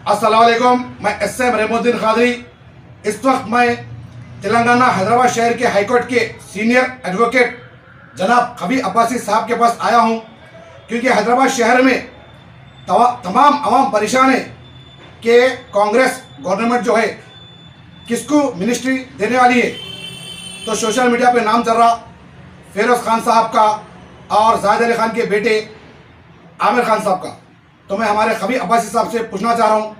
अस्सलाम वालेकुम। मैं एस.एम. रहमुद्दीन कादरी। इस वक्त मैं तेलंगाना हैदराबाद शहर के हाईकोर्ट के सीनियर एडवोकेट जनाब खबीर अब्बासी साहब के पास आया हूं, क्योंकि हैदराबाद शहर में तमाम आवाम परेशान है कि कांग्रेस गवर्नमेंट जो है किसको मिनिस्ट्री देने वाली है। तो सोशल मीडिया पे नाम चल रहा फिरोज खान साहब का और जाहिद अली खान के बेटे आमिर खान साहब का। तो मैं हमारे खबीर अब्बासी साहब से पूछना चाह रहा हूँ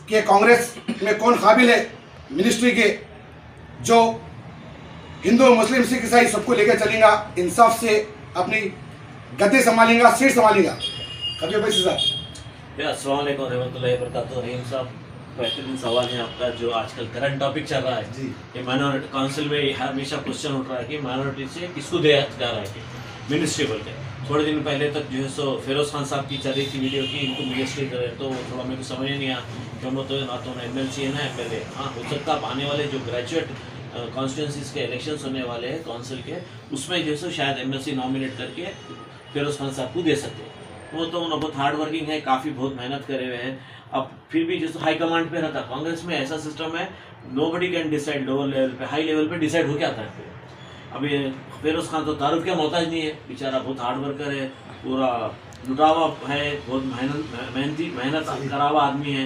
कि कांग्रेस में कौन काबिल है मिनिस्ट्री के, जो हिंदू मुस्लिम सिख ईसाई सबको लेकर चलेगा, इंसाफ से अपनी गद्दी संभालेगा, सीट संभालेगा। खबीर अब्बासी साहब। अस्सलाम वालेकुम रहमतुल्लाहि व बरकातुहू। रहीम साहब, बेहतरीन सवाल है आपका, जो आजकल करंट टॉपिक चल रहा है जी। कि माइनॉरिटी काउंसिल में हमेशा क्वेश्चन उठ रहा है कि माइनॉरिटी से किसको दिया जा रहा है कि मिनिस्ट्री बोल के। थोड़े दिन पहले तक जो है सो फिरोज खान साहब की चल रही थी वीडियो की इनको मिनिस्ट्री करे, तो थोड़ा मेरे को समझ नहीं आया क्यों, तो ना तो MLC है ना MLA। हाँ, हो सकता है आने वाले जो ग्रेजुएट कॉन्स्टिट्यूंसीज के इलेक्शंस होने वाले हैं काउंसिल के, उसमें जो है सो शायद MLC नॉमिनेट करके फिरोज खान साहब को दे सकते हैं। वो तो उन्होंने बहुत हार्ड वर्किंग है, काफ़ी बहुत मेहनत करे हुए हैं। अब फिर भी जैसे हाई कमांड पे रहता, कांग्रेस में ऐसा सिस्टम है nobody can decide lower level पे, हाई लेवल पे डिसाइड हो क्या आता है। अभी फिरोज खान तो तारुफ के मोहताज नहीं है, बेचारा बहुत हार्ड वर्कर है, पूरा लुटावा है, बहुत मेहनत करा हुआ आदमी है,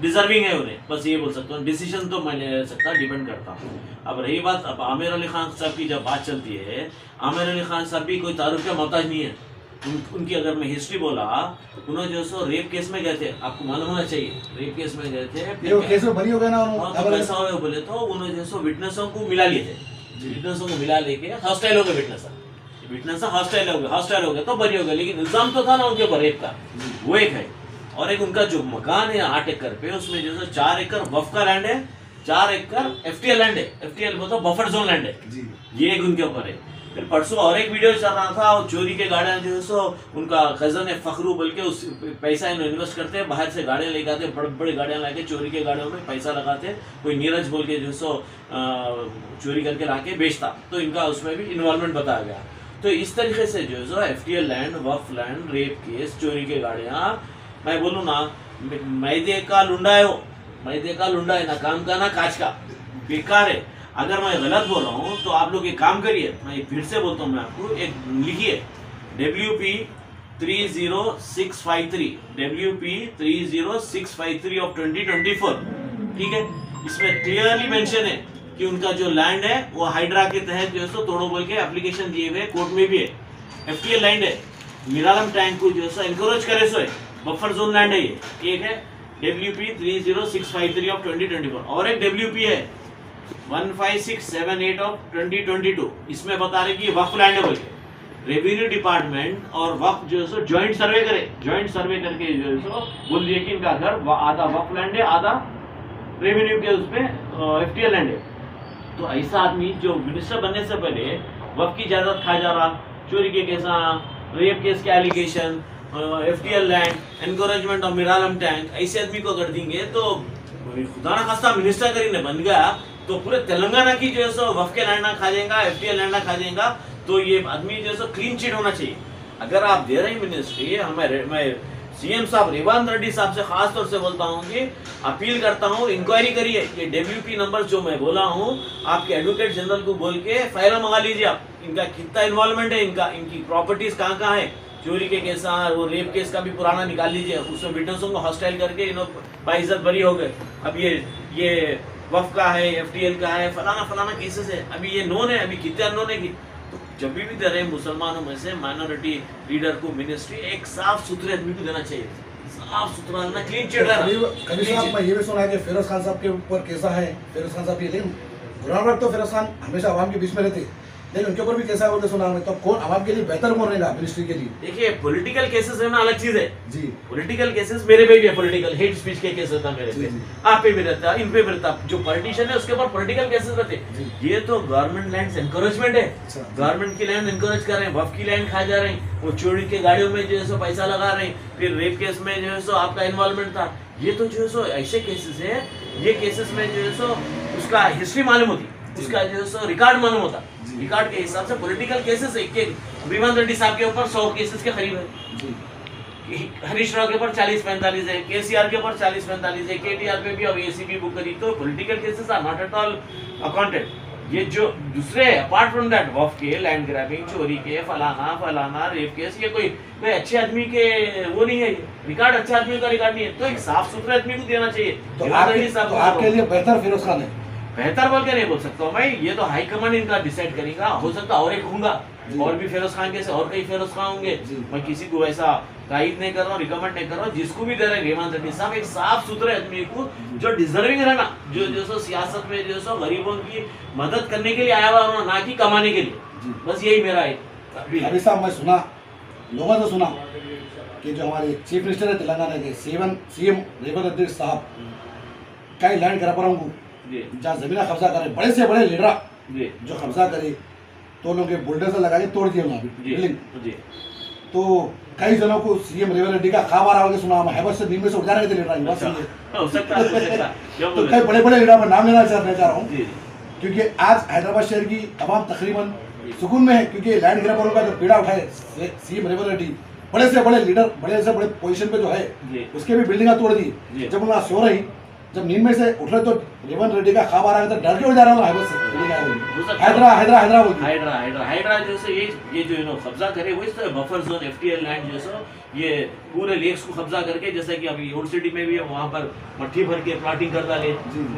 डिजर्विंग है उन्हें, बस ये बोल सकता हूँ। डिसीजन तो मैं ले सकता, डिपेंड करता हूँ। अब रही बात अब आमिर अली खान साहब की जब बात चलती है, आमिर अली खान साहब भी कोई तारुफ के मोहताज नहीं है। उनकी अगर मैं हिस्ट्री बोला, उन्होंने जो सो रेप केस में गए थे, आपको मालूम होना चाहिए, रेप केस में गए थे, फिर केस में बरी हो गए ना तो पैसा हुए बोले, तो उन्होंने जो सो विटनेसों को मिला लिए थे, विटनेसों को मिला लेके हॉस्टाइल हो गए, विटनेस हॉस्टाइल हो गए तो बरी हो गए, लेकिन इल्जाम तो था ना उनके ऊपर रेप का, वो एक है। और एक उनका जो मकान है 8 एकड़ पे, उसमें जो 4 एकड़ वफ का लैंड है, 4 एकड़ FTL लैंड है, FTL मतलब बफर जोन लैंड है, ये एक उनके ऊपर है। फिर परसों और एक वीडियो चल रहा था, और चोरी के गाड़ियाँ जो है सो उनका कजन है फखरू बोल के, उस पैसा इन्वेस्ट करते हैं, बाहर से गाड़ियाँ लेके आते, बड़े बड़ी गाड़ियाँ लाके चोरी के गाड़ियों में पैसा लगाते, कोई नीरज बोल के जो है सो चोरी करके लाके बेचता, तो इनका उसमें भी इन्वॉल्वमेंट बताया गया। तो इस तरीके से जो है सो FTL लैंड, वफ लैंड, रेप केस, चोरी के गाड़ियाँ, मैं बोलूँ ना मैदे का लुंडा है, वो मैदे का लुंडा है, ना काम का ना काज का, बेकार है। अगर मैं गलत बोल रहा हूँ तो आप लोग एक काम करिए, मैं फिर से बोलता हूँ, मैं आपको एक लिखिए WP 30653, WP 30653 ऑफ 2024, ठीक है। इसमें क्लियरली मेंशन है कि उनका जो लैंड है वो हाइड्रा के तहत जो है सो तोड़ो बोल के एप्लीकेशन दिए हुए, कोर्ट में भी है। FTL लैंड है, मिरालम टैंक को जो है सो एनकरेज करे सो है, बफर जोन लैंड है ये, एक है WP 30653 ऑफ 2024, और एक WP है 15678 ऑफ 2022, इसमें बता रहे कि ये वक्फ लैंड है बोल के। रेवेन्यू डिपार्टमेंट और वक्फ जो है सो ज्वाइंट सर्वे करे, ज्वाइंट सर्वे करके जो है सो बोल दिए कि इनका घर आधा वक्फ लैंड है, आधा रेवेन्यू के उसमें FTL लैंड है। तो ऐसा आदमी जो मिनिस्टर बनने से पहले वक्फ की जायदाद खा जा रहा, चोरी के केस, रेप केस के allegation, FTL land, encouragement of Miralam tank, ऐसे आदमी को कर देंगे तो खुदा ना खास्ता मिनिस्टर करीने बन गया तो पूरे तेलंगाना की जो है सो वफ के लैंड ना खा जाएगा, FTL लैंड ना खा जाएगा। तो ये आदमी जो है सो क्लीन चिट होना चाहिए। अगर आप दे रहे हैं मिनिस्ट्री, मैं CM साहब रेवांत रेड्डी साहब से खास तौर से बोलता हूँ कि अपील करता हूँ, इंक्वायरी करिए, ये WP नंबर जो मैं बोला हूँ आपके एडवोकेट जनरल को बोल के फाइल मंगा लीजिए आप, इनका कितना इन्वॉल्वमेंट है, इनकी प्रॉपर्टीज कहाँ कहाँ है, चोरी के केस, वो रेप केस का भी पुराना निकाल लीजिए, उसमें विटनेसों को हॉस्टाइल करके बाइज्जत बरी हो गए। अब ये वफ का है, FTL का है, फलाना केसेस है, अभी ये नोन है, अभी कितने अननोन है। तो जब भी दे रहे मुसलमानों में से माइनॉरिटी लीडर को मिनिस्ट्री, एक साफ सुथरे आदमी को देना चाहिए, साफ सुथरा ना, क्लीन चिट रहना। कभी साहब मैं ये भी सुना कि फिरोज खान साहब के ऊपर कैसा है, फिरोज खान साहब ये ग्राउंड तो फिरोज खान हमेशा आवाम के बीच में रहते, लेकिन उनके ऊपर भी कैसा है सुना हमें, तो कौन आवाम के लिए बेहतर कौन रहेगा मिनिस्ट्री के लिए? देखिए, पॉलिटिकल केसेस है ना, अलग चीज है जी। पॉलिटिकल केसेस मेरे पे भी है, पॉलिटिकल हेट स्पीच के केस रहता मेरे पे, आप पे भी रहता, इन पे भी रहता, जो पॉलिटिशियन है उसके ऊपर पॉलिटिकल केसेस रहते। ये तो गवर्नमेंट लैंड एनकरेजमेंट है, गवर्नमेंट की लैंड एनकरेज कर रहे हैं, वफ की लैंड खा जा रहे हैं, वो चोरी के गाड़ियों में जो है सो पैसा लगा रहे हैं, फिर रेप केस में जो है सो आपका इन्वॉल्वमेंट था। ये तो जो है सो ऐसे केसेस है, ये केसेस में जो है सो उसका हिस्ट्री मालूम होती, उसका जो है सो रिकॉर्ड मालूम होता, रिकॉर्ड के हिसाब से पॉलिटिकल केसेस एक रेवांत रेड्डी साहब के ऊपर 100 केसेस के करीब है। हरीश राव के ऊपर 40-45 है, केसीआर के ऊपर 40-45 है, केटीआर पे भी अब एसीबी बुक करी। तो political cases are not at all accounted. ये जो दूसरे अपार्ट फ्रॉम दैट वफ के, लैंड ग्रैबिंग, चोरी के, फलाना रेप केस, ये कोई अच्छे आदमी के वो नहीं है, रिकॉर्ड अच्छे आदमी का रिकॉर्ड नहीं है। तो एक साफ सुथरे आदमी को देना चाहिए। तो आपके लिए बेहतर फिरोज खान है? बेहतर बोल के नहीं बोल सकता हूँ मैं, ये तो हाई कमांड इनका डिसाइड करेगा। हो सकता और एक होगा, और भी फिरोज खान के और कई फिरोज खान होंगे। मैं किसी को ऐसा तायद नहीं कर रहा हूँ, रिकमेंड नहीं कर रहा हूँ। जिसको भी दे रहे हैं हेमंत रेड्डी साहब, एक साफ सुथरे आदमी को जो डिजर्विंग है ना, जो सो सियासत में जो सो गरीबों की मदद करने के लिए आया हुआ, ना कि कमाने के लिए। बस यही मेरा एक अभी साहब, मैं सुना, लोगों से सुना कि जो हमारे चीफ मिनिस्टर है तेलंगाना के सीएम रेवंत रेड्डी साहब कई लैंड ग्रैबरों को जहाँ जमीन कब्जा करे, बड़े से बड़े लीडर जो कब्जा करे, तो लोग बुलडोजर लगा के तोड़ दिए बिल्डिंग। तो कई जनों को सीएम रेवंत रेड्डी का खाब आ रहा होगा, सुना हैबत से दिन में से उठ जाने के लीडर। तो कई बड़े बड़े लीडर में नाम लेना चाह रहा हूँ, क्योंकि आज हैदराबाद शहर की आवाम तकरीबन सुकून में है, क्योंकि लैंड ग्रैबरों का जो पीड़ा उठाए सीएम रेवंत रेड्डी, बड़े से बड़े लीडर, बड़े से बड़े पोजीशन पे जो है, उसके भी बिल्डिंग तोड़ दी। जब उन्हें सो रही, जब नींद में से उठ रहे, तो रेवंत रेड्डी का खाब आ रहा है, तो डर के उठ जा रहा हूँ हैदराबाद से। हाइड्रा जैसे ये जो कब्जा करे, वो इस तरह बफर जोन एफटीएल लैंड जैसा ये पूरे लेक्स को कब्जा करके, जैसे कि अभी ओल्ड सिटी में भी है, वहाँ पर मट्टी भर के प्लाटिंग कर डाले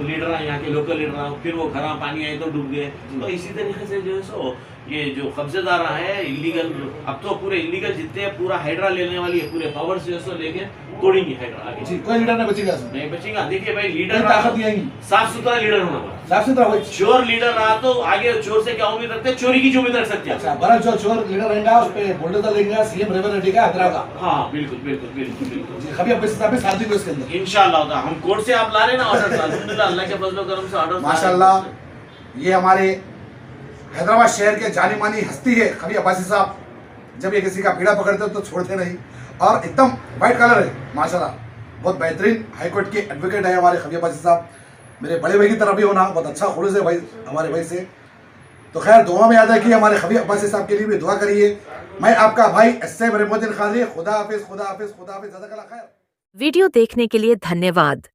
लीडर, यहाँ के लोकल लीडर, फिर वो खराब पानी आए तो डूब गए। तो इसी तरीके से जो सो ये जो कब्जेदार है इलीगल, अब तो पूरे इलीगल जितने पूरा हाइड्रा लेने वाली है, पूरे पावर से जो लेके तोड़ेंगे हाइड्रा आगे। जी, कोई लीडर नहीं बचेगा, नहीं बचेगा। देखिए भाई, लीडर साफ सुथरा लीडर होना पड़ा, साफ सुथरा। चोर लीडर रहा तो आगे चोर से क्या उम्मीद रखते हैं, चोरी की जो उम्मीद रख सकते हैं। अच्छा, बड़ा जो चोर लीडर रहेगा उस पे बुलडोजर लेंगे सीएम रेवंत रेड्डी का हैदरा का। हाँ बिल्कुल बिल्कुल बिल्कुल बिल्कुल। कभी अब साहब शादी को इसके अंदर इंशाल्लाह हम कोर्ट से आप ला रहे ना ऑर्डर, अल्हम्दुलिल्लाह अल्लाह के फजल करम से ऑर्डर माशाल्लाह। ये हमारे हैदराबाद शहर के जानी मानी हस्ती है खबी अब्बासी साहब। जब ये किसी का पीड़ा पकड़ते तो छोड़ते नहीं, और एकदम वाइट कलर है माशाल्लाह, बहुत बेहतरीन हाईकोर्ट के एडवोकेट है हमारे खबी अब्बासी साहब। मेरे बड़े भाई की तरफ भी होना बहुत अच्छा खुलूस है भाई हमारे भाई से। तो खैर, दुआ में याद है कि हमारे खबी अब्बासी साहब के लिए भी दुआ करिए। मैं आपका भाई एसएम रेहमुद्दीन खादरी, खुदा हाफिज, खुदा हाफिज, खुदा हाफिज, जज़ाकल्लाह खैर। वीडियो देखने के लिए धन्यवाद।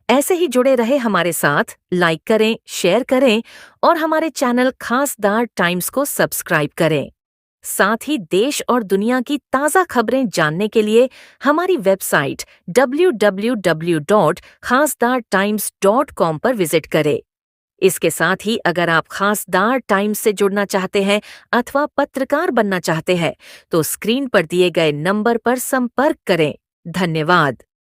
ऐसे ही जुड़े रहे हमारे साथ, लाइक करें, शेयर करें और हमारे चैनल खासदार टाइम्स को सब्सक्राइब करें। साथ ही देश और दुनिया की ताज़ा खबरें जानने के लिए हमारी वेबसाइट www.khasdartimes.com पर विजिट करें। इसके साथ ही अगर आप खासदार टाइम्स से जुड़ना चाहते हैं अथवा पत्रकार बनना चाहते हैं तो स्क्रीन पर दिए गए नंबर पर संपर्क करें। धन्यवाद।